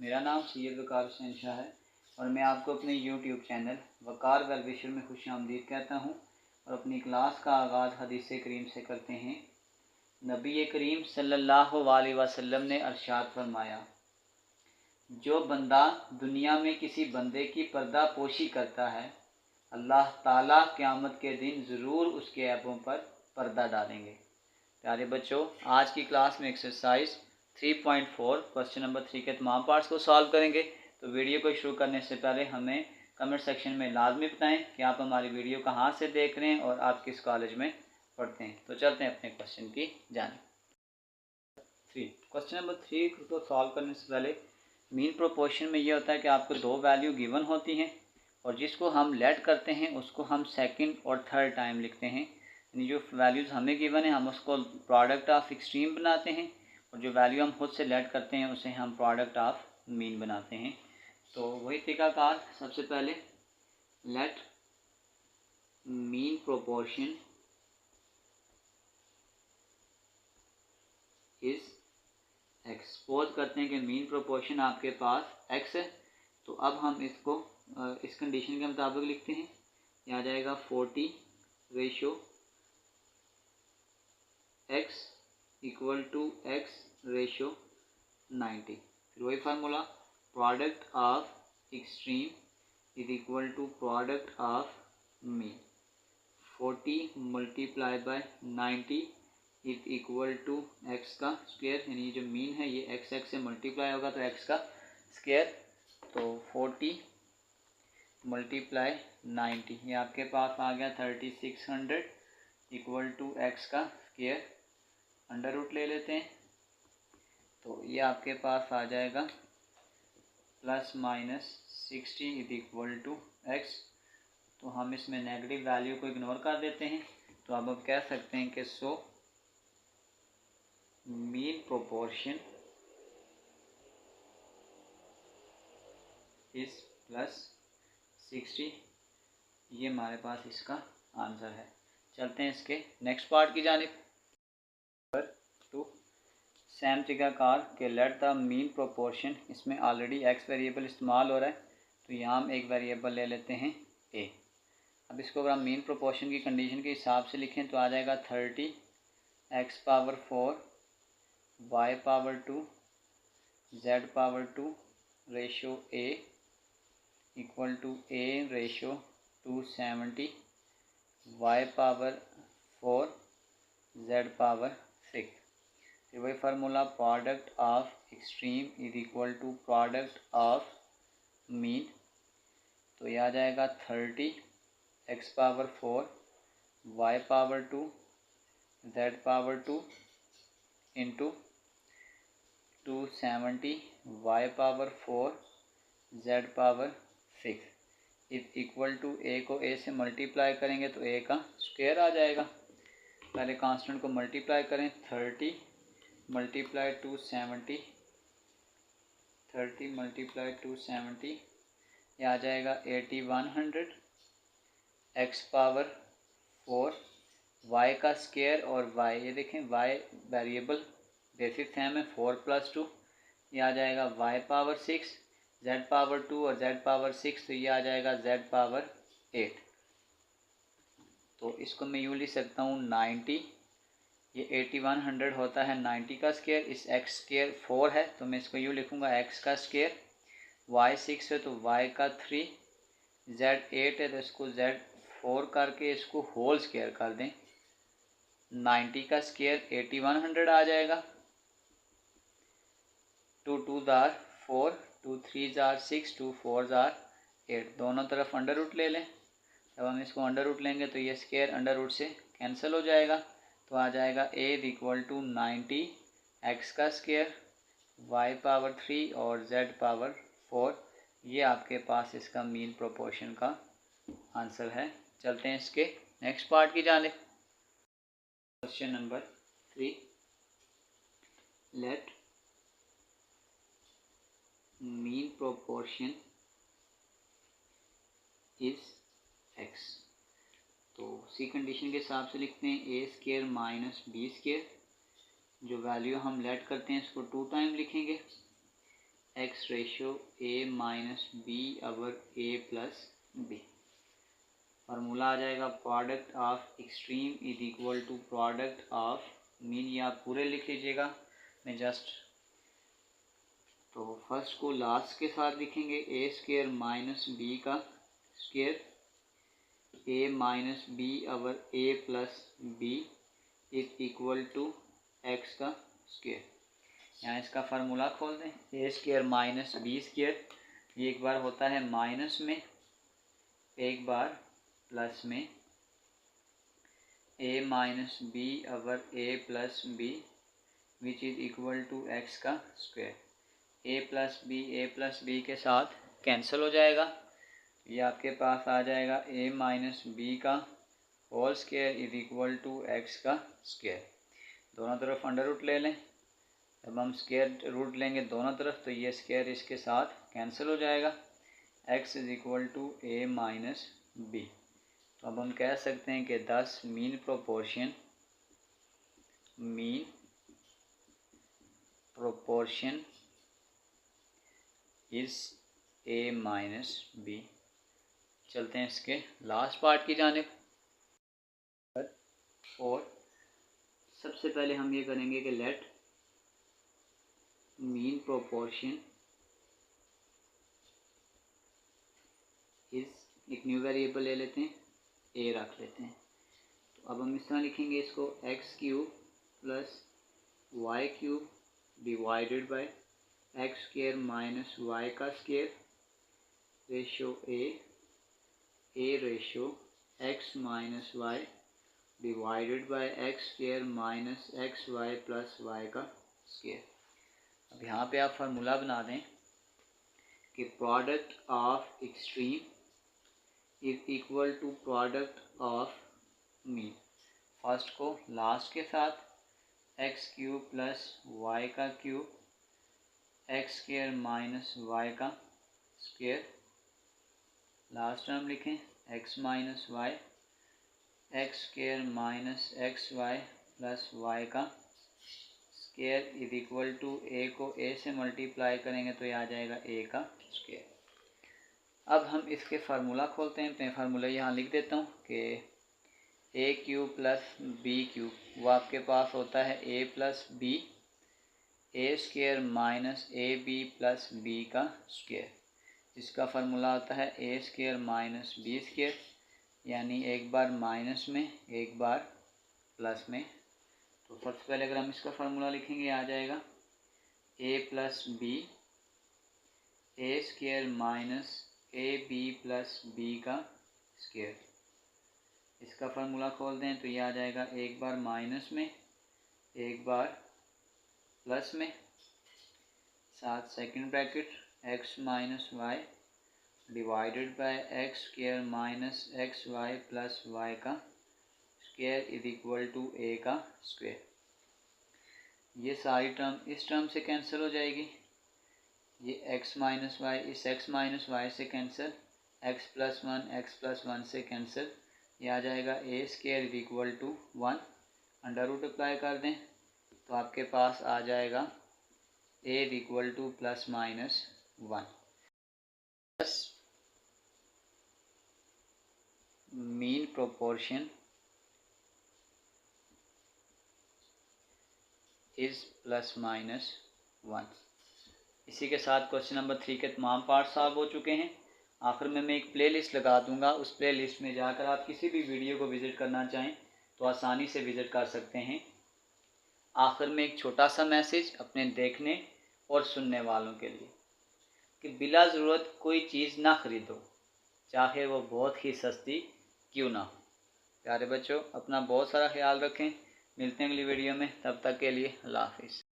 मेरा नाम सैयद वकार हुसैन शाह है और मैं आपको अपने YouTube चैनल वकार वेल विशर में खुशामदीद कहता हूँ और अपनी क्लास का आगाज़ हदीस करीम से करते हैं। नबी करीम सल्लल्लाहु अलैहि वसल्लम ने अरशाद फरमाया, जो बंदा दुनिया में किसी बंदे की पर्दा पोशी करता है, अल्लाह ताला क़यामत के दिन ज़रूर उसके ऐबों पर पर्दा डालेंगे। प्यारे बच्चों, आज की क्लास में एक्सरसाइज 3.4 क्वेश्चन नंबर 3 के तमाम पार्ट्स को सॉल्व करेंगे। तो वीडियो को शुरू करने से पहले हमें कमेंट सेक्शन में लाजमी बताएं कि आप हमारी वीडियो कहाँ से देख रहे हैं और आप किस कॉलेज में पढ़ते हैं। तो चलते हैं अपने क्वेश्चन की जानिब। क्वेश्चन नंबर 3 को सॉल्व करने से पहले मीन प्रोपोर्शन में ये होता है कि आपको दो वैल्यू गिवन होती हैं और जिसको हम लेट करते हैं उसको हम सेकंड और थर्ड टाइम लिखते हैं। यानी जो वैल्यूज़ हमें गिवन है हम उसको प्रोडक्ट ऑफ एक्सट्रीम बनाते हैं और जो वैल्यू हम खुद से लेट करते हैं उसे हम प्रोडक्ट ऑफ मीन बनाते हैं। तो वही तरीकाकार, सबसे पहले let mean proportion is X. Suppose करते हैं कि मीन प्रोपोर्शन आपके पास एक्स है, तो अब हम इसको इस कंडीशन के मुताबिक लिखते हैं। यह आ जाएगा 40 ratio x equal to x ratio 90। फिर वही formula, product of extreme is equal to product of mean. 40 multiply by 90 is equal to x का स्क्वायर, यानी जो मीन है ये x से मल्टीप्लाई होगा तो x का स्क्वायर। तो 40 मल्टीप्लाई 90, ये आपके पास आ गया 3600 इक्वल टू x का स्क्वायर। अंडर रूट ले लेते हैं तो ये आपके पास आ जाएगा plus minus 60 is equal to X. तो हम इसमें नेगेटिव वैल्यू को इग्नोर कर देते हैं। तो अब हम कह सकते हैं कि so mean proportion is plus 60। ये हमारे पास इसका आंसर है। चलते हैं इसके नेक्स्ट पार्ट की जानिब। सेम तरीकाकार के लेट द मीन प्रोपोर्शन, इसमें ऑलरेडी एक्स वेरिएबल इस्तेमाल हो रहा है तो यहाँ हम एक वेरिएबल ले लेते हैं ए। अब इसको अगर हम मीन प्रोपोर्शन की कंडीशन के हिसाब से लिखें तो आ जाएगा 30 x power 4 y power 2 z power 2 ratio A equal to A ratio 270 y power 4 z power 6। फिर वही formula, product of extreme is equal to product of mean. तो यह आ जाएगा 30 x power 4 y power 2 z power 2 into 270 y power 4 z power 6 is equal to A को A से multiply करेंगे तो ए का स्क्वायर आ जाएगा। पहले कांस्टेंट को मल्टीप्लाई करें, 30 मल्टीप्लाई 270, 30 मल्टीप्लाई 270, ये आ जाएगा 8100 x पावर 4 y का स्क्वायर और y, ये देखें y वेरिएबल बेसिक है हमें 4 + 2, ये आ जाएगा y पावर 6, z पावर 2 और z पावर 6, तो ये आ जाएगा z पावर 8। तो इसको मैं यूँ लिख सकता हूँ 90, ये 8100 होता है 90 का स्क्वायर, इस x स्क्वायर 4 है तो मैं इसको यूँ लिखूँगा x का स्क्वायर, y 6 है तो y का 3, z 8 है तो इसको z 4 करके इसको होल स्क्वायर कर दें। 90 का स्क्वायर 8100 आ जाएगा। 2 2 जार 4, 2 3 जार 6, 2 4 जार 8, दोनों तरफ अंडर रूट ले लें। जब हम इसको अंडर रूट लेंगे तो ये स्क्वायर अंडर रूट से कैंसिल हो जाएगा। तो आ जाएगा a इक्वल टू 90 x का स्क्वायर y पावर 3 और z पावर 4। ये आपके पास इसका मीन प्रोपोर्शन का आंसर है। चलते हैं इसके नेक्स्ट पार्ट की जानिब। Question number 3, let mean proportion is x। तो सी कंडीशन के हिसाब से लिखते हैं A square minus B square. जो वैल्यू हम लेट करते हैं इसको 2 टाइम लिखेंगे। x ratio a minus B over a plus B. Formula आ जाएगा product of extreme is equal to product of mean. ये आप पूरे लिख लीजिएगा, मैं जस्ट तो फर्स्ट को लास्ट के साथ लिखेंगे। ए स्क्वायर माइनस बी का square A minus B our A plus B is equal to X का स्क्वायर। यहाँ इसका फार्मूला खोल दें। A square minus B square, ये एक बार होता है माइनस में, एक बार प्लस में। A minus B our A plus B which is equal to X का स्क्वायर। ए प्लस बी के साथ कैंसिल हो जाएगा। ये आपके पास आ जाएगा ए माइनस बी का whole square is equal to X का स्क्वायर। दोनों तरफ अंडर रूट ले लें। जब हम स्क्वायर रूट लेंगे दोनों तरफ तो ये स्क्वायर इसके साथ कैंसिल हो जाएगा। x is equal to A minus B. तो अब हम कह सकते हैं कि 10 mean proportion is A minus B. चलते हैं इसके लास्ट पार्ट की जानिब। और सबसे पहले हम ये करेंगे कि लेट मीन प्रोपोर्शन इज, एक न्यू वेरिएबल ले लेते हैं, ए रख लेते हैं। तो अब हम इस तरह लिखेंगे इसको, X cube plus Y cube divided by X square minus Y का square ratio A ratio X minus Y divided by X square minus X Y plus Y का स्क्वायर। अब यहाँ पे आप फार्मूला बना दें कि product of extreme is equal to product of mean. First को लास्ट के साथ एक्स क्यूब प्लस वाई का cube X square minus Y का स्क्वायर। लास्ट टर्म लिखें X minus Y X square minus X Y plus Y का square is equal to A को A से multiply करेंगे तो ये आ जाएगा ए का स्क्वायर। अब हम इसके फार्मूला खोलते हैं। मैं फार्मूला यहाँ लिख देता हूँ कि A cube plus B cube, वो आपके पास होता है A plus B A square minus A B plus B का स्क्वायर, जिसका फार्मूला होता है A square minus B square, यानी एक बार माइनस में एक बार प्लस में। तो सबसे पहले अगर हम इसका फार्मूला लिखेंगे आ जाएगा A plus B A square minus A B plus B का स्क्वायर। इसका फार्मूला खोल दें तो ये आ जाएगा एक बार माइनस में एक बार प्लस में, साथ second bracket X minus Y divided by X square minus X Y plus Y का square is equal to A का स्क्वायर। ये सारी टर्म इस टर्म से कैंसिल हो जाएगी। ये x माइनस वाई इस x माइनस वाई से कैंसिल, x प्लस वन से कैंसिल, ये आ जाएगा A square is equal to 1। Under root apply कर दें तो आपके पास आ जाएगा A is equal to plus minus 1। Mean proportion is plus minus 1। इसी के साथ क्वेश्चन नंबर 3 के तमाम पार्ट सॉल्व हो चुके हैं। आखिर में मैं एक प्लेलिस्ट लगा दूंगा, उस प्लेलिस्ट में जाकर आप किसी भी वीडियो को विज़िट करना चाहें तो आसानी से विज़िट कर सकते हैं। आखिर में एक छोटा सा मैसेज अपने देखने और सुनने वालों के लिए कि बिला ज़रूरत कोई चीज़ ना ख़रीदो, चाहे वो बहुत ही सस्ती क्यों ना हो। प्यारे बच्चों, अपना बहुत सारा ख्याल रखें। मिलते हैं अगली वीडियो में, तब तक के लिए अल्लाह हाफिज़।